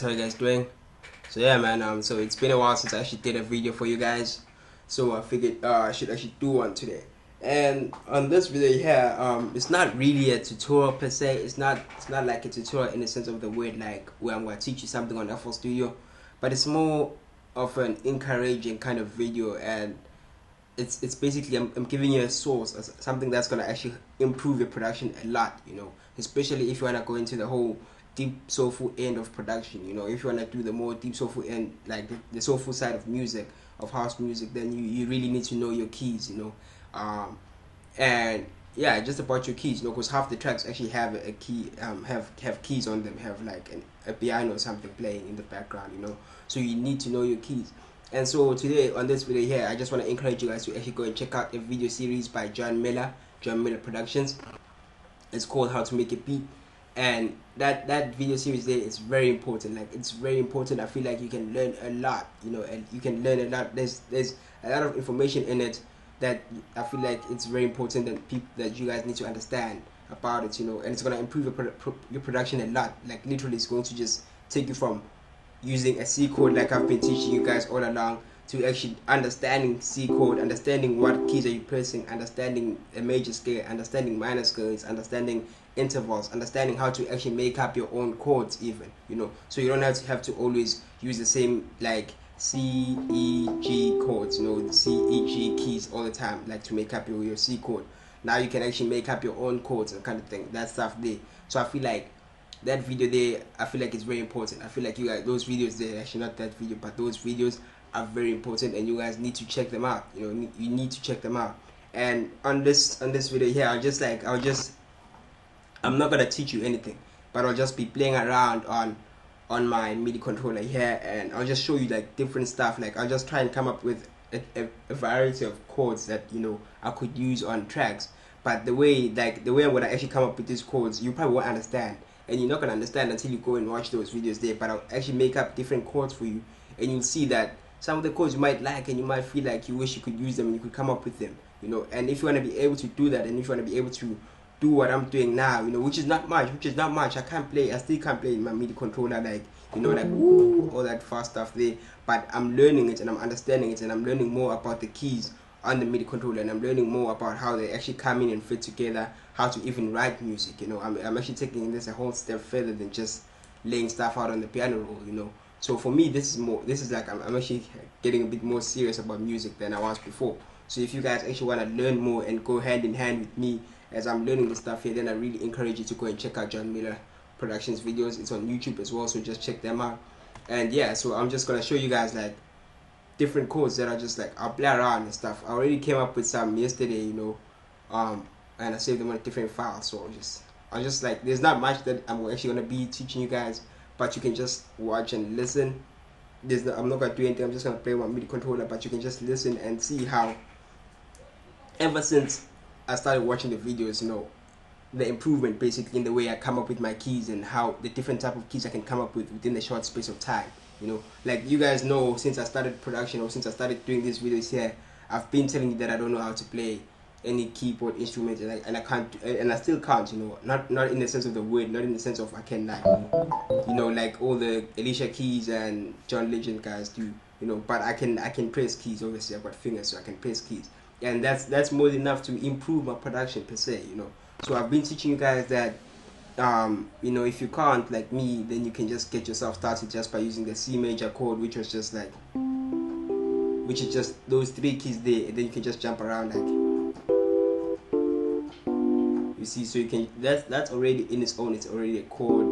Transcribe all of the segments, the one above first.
How you guys doing? So yeah, man. So it's been a while since I actually did a video for you guys. So I figured I should actually do one today. And on this video here, it's not really a tutorial per se. It's not like a tutorial in the sense of the word, like where I'm gonna teach you something on FL Studio, but it's more of an encouraging kind of video, and it's basically I'm giving you a source, something that's gonna actually improve your production a lot. Especially if you wanna go into the whole deep soulful end of production. If you wanna do the more deep soulful end, like the soulful side of music, of house music, then you really need to know your keys. And yeah, just about your keys. Because half the tracks actually have a key, have keys on them, have like a piano or something playing in the background. So you need to know your keys. And so today on this video here, I just want to encourage you guys to actually go and check out a video series by John Miller Productions. It's called How to Make a Beat, and that video series there is very important. Like, it's very important. I feel like you can learn a lot, and you can learn a lot. There's a lot of information in it that I feel like it's very important that you guys need to understand about it, and it's gonna improve your production a lot. Like, literally, it's going to just take you from using a C chord, like I've been teaching you guys all along, to actually understanding C chord, understanding what keys are you pressing, understanding a major scale, understanding minor scales, understanding intervals, understanding how to actually make up your own chords even, so you don't have to always use the same, like, C, E, G chords, the C, E, G keys all the time, like, to make up your C chord. Now you can actually make up your own chords and kind of thing, that stuff there. So I feel like that video there, I feel like it's very important. I feel like you guys, those videos there, actually not that video, but those videos are very important, and you guys need to check them out. You need to check them out. And on this video here, I'm not gonna teach you anything, but I'll just be playing around on my MIDI controller here, and I'll just show you like different stuff. Like, I'll just try and come up with a variety of chords that I could use on tracks. But the way I'm gonna actually come up with these chords, you probably won't understand. And you're not going to understand until you go and watch those videos there. But I'll actually make up different chords for you, and you'll see that some of the chords you might like, and you might feel like you wish you could use them and you could come up with them, and if you want to be able to do that, and if you want to be able to do what I'm doing now, which is not much, I still can't play in my MIDI controller, like, like, ooh, all that fast stuff there, but I'm learning it and I'm understanding it, and I'm learning more about the keys on the MIDI controller, and I'm learning more about how they actually come in and fit together, how to even write music. I'm actually taking this a whole step further than just laying stuff out on the piano roll. So for me, this is like, I'm actually getting a bit more serious about music than I was before. So if you guys actually want to learn more and go hand in hand with me as I'm learning this stuff here, then I really encourage you to go and check out John Miller Productions videos. It's on YouTube as well, so just check them out. And yeah, so I'm just gonna show you guys like different chords that are just like, I'll play around and stuff. I already came up with some yesterday, and I saved them on different files. So I'll just like, there's not much that I'm actually gonna be teaching you guys, but you can just watch and listen. I'm not gonna do anything. I'm just gonna play with my MIDI controller, but you can just listen and see how, ever since I started watching the videos, the improvement basically in the way I come up with my keys, and how the different type of keys I can come up with within a short space of time. Like, you guys know, since I started production, or since I started doing these videos here, I've been telling you that I don't know how to play any keyboard instrument, and I can't, and I still can't, not in the sense of the word, not in the sense of I can, like, like all the Alicia Keys and John Legend guys do, but I can press keys. Obviously I've got fingers, so I can press keys, and that's more than enough to improve my production per se. So I've been teaching you guys that, if you can't, like me, then you can just get yourself started just by using the C major chord, which is just those three keys there, and then you can just jump around, like, you see. So you can, that's already in its own, it's already a chord.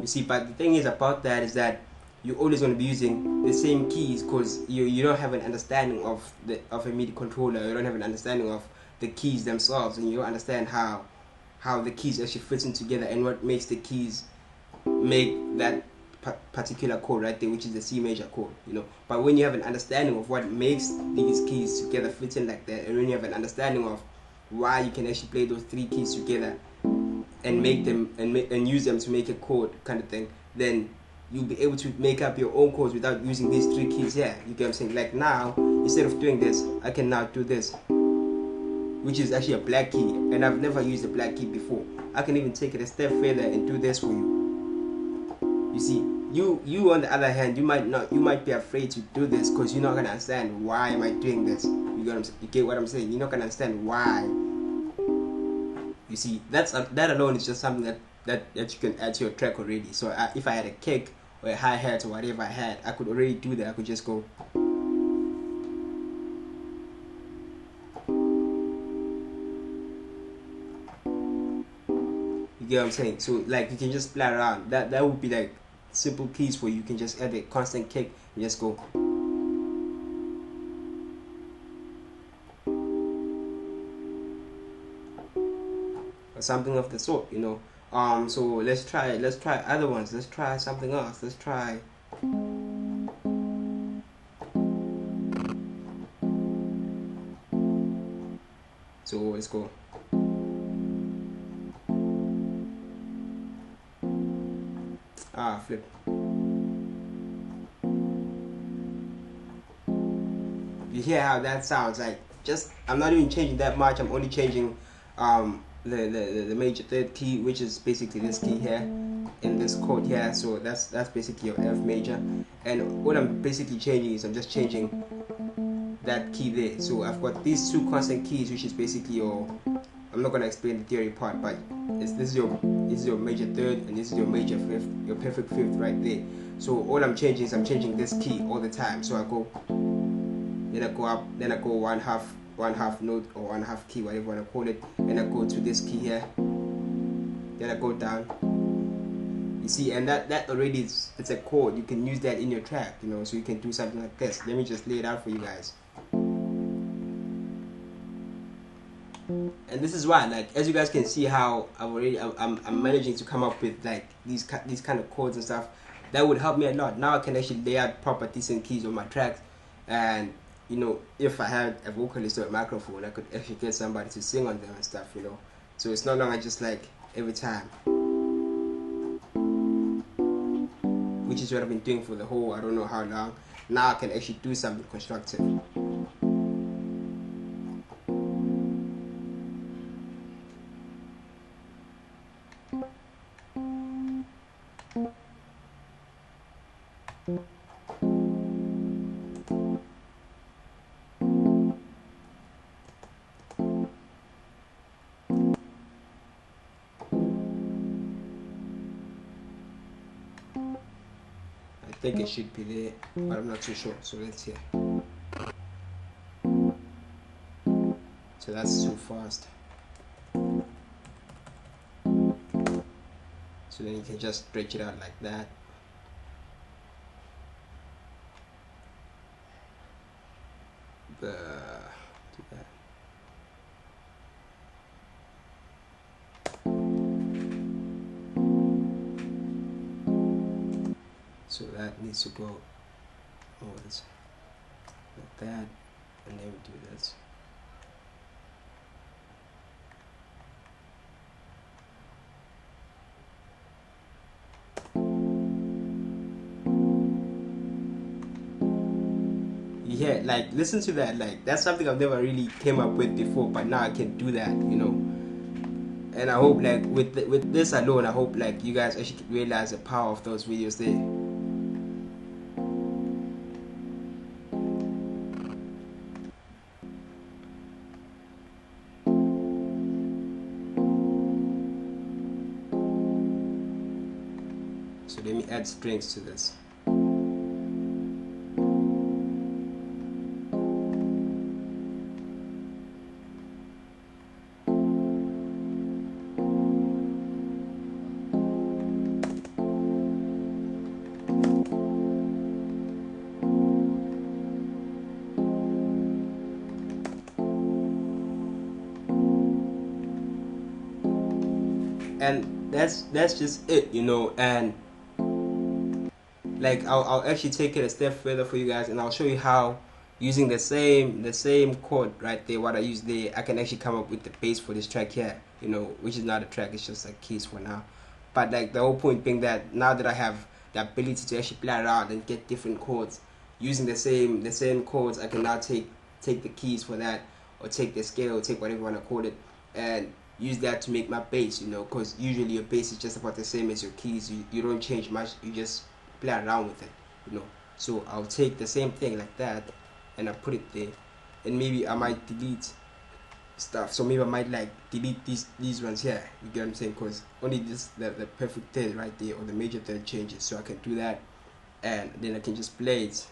You see, but the thing is about that is that you're always going to be using the same keys, because you don't have an understanding of a MIDI controller. You don't have an understanding of the keys themselves, and you don't understand how the keys actually fit in together, and what makes the keys make that particular chord right there, which is the C major chord. But when you have an understanding of what makes these keys together fit in like that, and when you have an understanding of why you can actually play those three keys together and make them and use them to make a chord kind of thing, then you'll be able to make up your own chords without using these three keys here. You get what I'm saying? Like, now, instead of doing this, I can now do this. which is actually a black key, and I've never used a black key before. I can even take it a step further and do this for you. You see, you on the other hand, you might be afraid to do this because you're not gonna understand why am I doing this. You get what I'm saying? You're not gonna understand why. You see, that alone is just something that you can add to your track already. So if I had a kick or a hi-hat or whatever I had, I could already do that. I could just go. You get what I'm saying? So like you can just play around. That would be like simple keys for you. You can just add a constant kick and just go. Or something of the sort, you know. So let's try other ones. Let's try something else. Let's try so let's go. Flip. You hear how that sounds like? Just I'm not even changing that much. I'm only changing the major third key, which is basically this key here in this chord here. So that's basically your F major, and what I'm basically changing is I'm just changing that key there. So I've got these two constant keys, which is basically your, I'm not gonna explain the theory part, but this is your major third and this is your major fifth, your perfect fifth right there. So all I'm changing is I'm changing this key all the time. So I go, then I go up, then I go one half note or one half key, whatever you want to call it, and I go to this key here, then I go down. You see, and that already it's a chord. You can use that in your track, you know, so you can do something like this. Let me just lay it out for you guys. And this is why, like, as you guys can see how I'm managing to come up with like these kind of chords and stuff. That would help me a lot. Now I can actually lay out proper decent keys on my tracks, and you know, if I had a vocalist or a microphone, I could actually get somebody to sing on them and stuff, you know. So it's not longer just like every time, which is what I've been doing for the whole I don't know how long. Now I can actually do something constructive. I think it should be there, but I'm not too sure, so let's hear. So that's too fast. So then you can just stretch it out like that. So that needs to go like that, and then we do this. Yeah, like listen to that. Like that's something I've never really came up with before, but now I can do that, you know. And I hope like with this alone, I hope like you guys actually realize the power of those videos there. So let me add strings to this. And that's just it, you know. And like I'll actually take it a step further for you guys, and I'll show you how using the same chord right there, what I use there, I can actually come up with the bass for this track here, you know, which is not a track, it's just like keys for now. But like the whole point being that now that I have the ability to actually play around and get different chords using the same chords, I can now take the keys for that or take the scale, or take whatever you want to call it, and use that to make my bass, you know, because usually your bass is just about the same as your keys. You don't change much, you just play around with it, you know. So I'll take the same thing like that and I put it there, and maybe I might delete stuff. So maybe I might like delete these ones here, you get what I'm saying, because only this the perfect third right there, or the major third changes. So I can do that, and then I can just play it.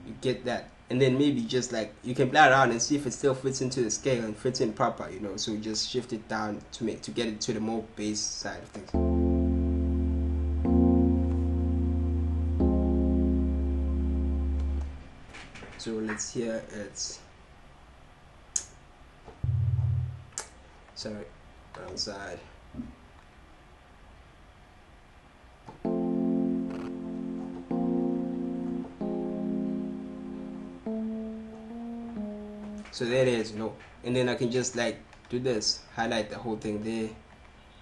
You get that? And then maybe just like you can play around and see if it still fits into the scale and fits in proper, you know. So just shift it down to get it to the more bass side of things. So let's hear it. Sorry, wrong side. So there it is, you know. And then I can just like do this, highlight the whole thing there,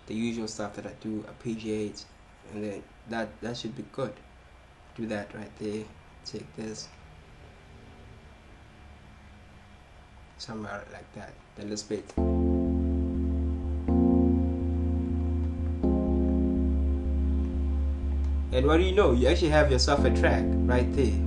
the usual stuff that I do, arpeggiate, and then that should be good. Do that right there. Take this somewhere like that. Then let's play it. And what do you know? You actually have yourself a track right there.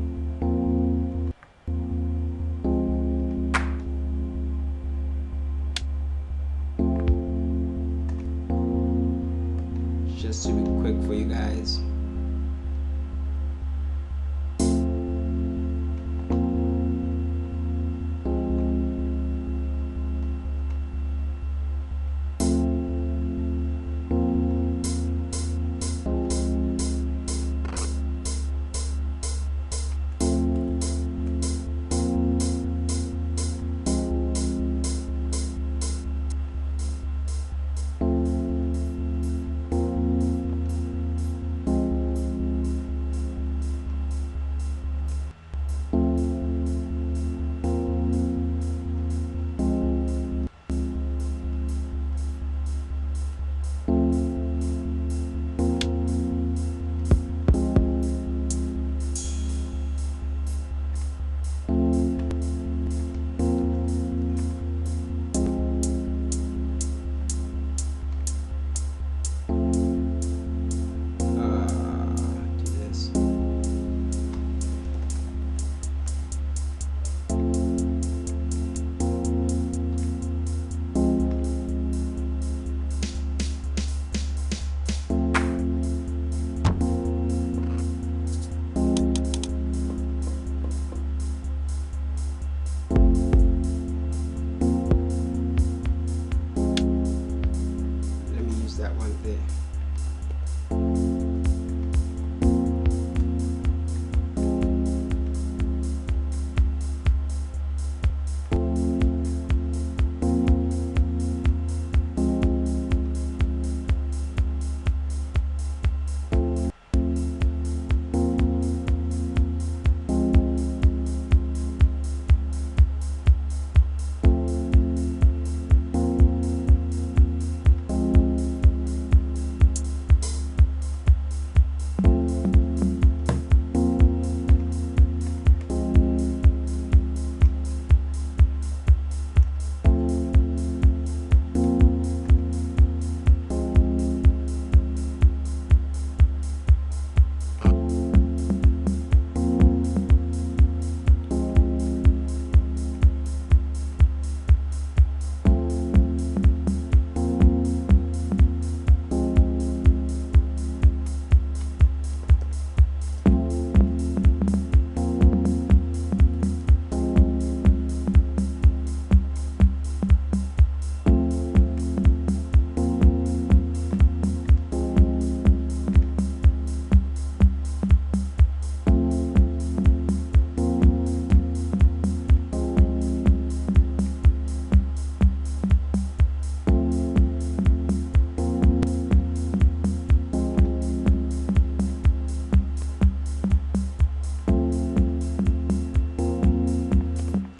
Just to be quick for you guys.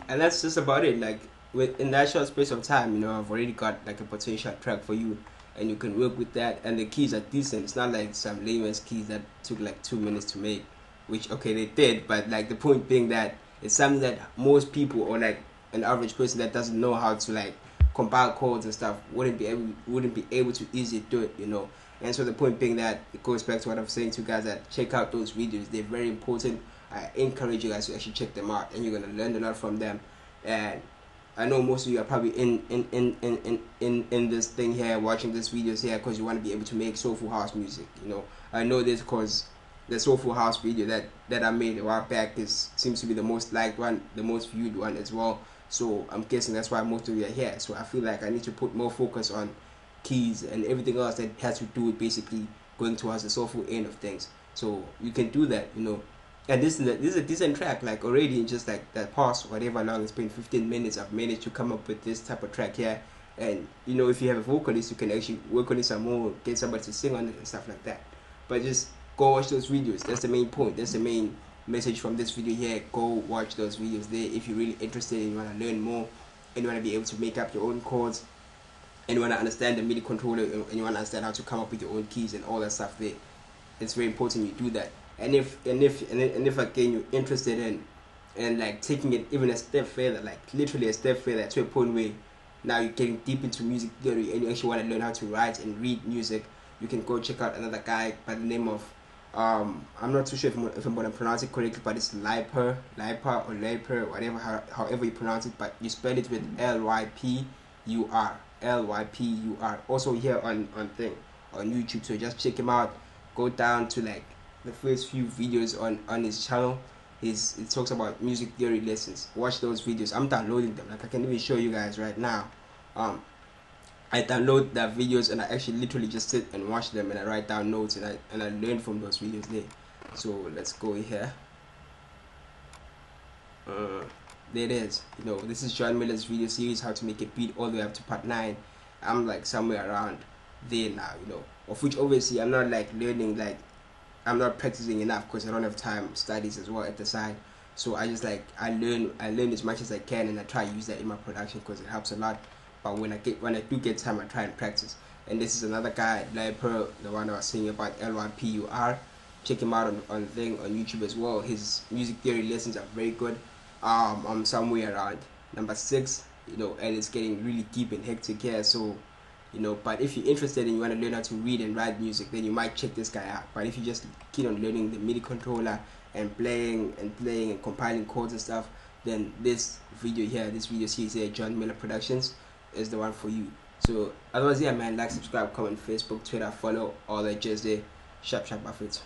And that's just about it. Like in that short space of time, you know, I've already got like a potential track for you, and you can work with that. And the keys are decent. It's not like some lamest keys that took like 2 minutes to make. which okay they did, but like the point being that it's something that most people, or like an average person that doesn't know how to like compile chords and stuff, wouldn't be able to easily do it, you know. And so the point being that it goes back to what I'm saying to you guys, that check out those videos. They're very important. I encourage you guys to actually check them out, and you're gonna learn a lot from them. And I know most of you are probably in this thing here, watching these videos here because you want to be able to make soulful house music. You know, I know this because the soulful house video that I made a while back seems to be the most liked one, the most viewed one as well. So I'm guessing that's why most of you are here. So I feel like I need to put more focus on keys and everything else that has to do with basically going towards the soulful end of things. So you can do that, you know. And this is a decent track. Like already in just like that past whatever long it's been, 15 minutes, I've managed to come up with this type of track here. And you know, if you have a vocalist, you can actually work on it some more, get somebody to sing on it and stuff like that. But just go watch those videos. That's the main point. That's the main message from this video here. Go watch those videos there if you're really interested and you want to learn more and you want to be able to make up your own chords and you want to understand the MIDI controller and you want to understand how to come up with your own keys and all that stuff there. It's very important you do that. And if again you're interested in like taking it even a step further, like literally a step further, to a point where now you're getting deep into music theory and you actually want to learn how to write and read music, you can go check out another guy by the name of I'm not too sure if I'm going to pronounce it correctly, but it's Lyper or Lyper, whatever, however you pronounce it, but you spell it with Lypur. Also here on YouTube, so just check him out. Go down to like the first few videos on his channel. It talks about music theory lessons. Watch those videos. I'm downloading them. Like I can even show you guys right now. I download the videos and I actually literally just sit and watch them and I write down notes and I learn from those videos there. So let's go here. There it is. You know, this is John Miller's video series, how to make a beat, all the way up to part 9. I'm like somewhere around there now, you know. Of which obviously I'm not like learning, like I'm not practicing enough because I don't have time, studies as well at the side. So I just like I learn as much as I can and I try to use that in my production because it helps a lot. But when I do get time, I try and practice. And this is another guy, Lyper, the one I was saying about, Lypur. Check him out on YouTube as well. His music theory lessons are very good. I'm somewhere around number 6, you know, and it's getting really deep and hectic here. So, you know, but if you're interested and you want to learn how to read and write music, then you might check this guy out. But if you just keen on learning the MIDI controller and playing and compiling chords and stuff, then this video series here, John Miller Productions, is the one for you. So otherwise, yeah man, like, subscribe, comment, Facebook, Twitter, follow, all that just there. Sharp buffets.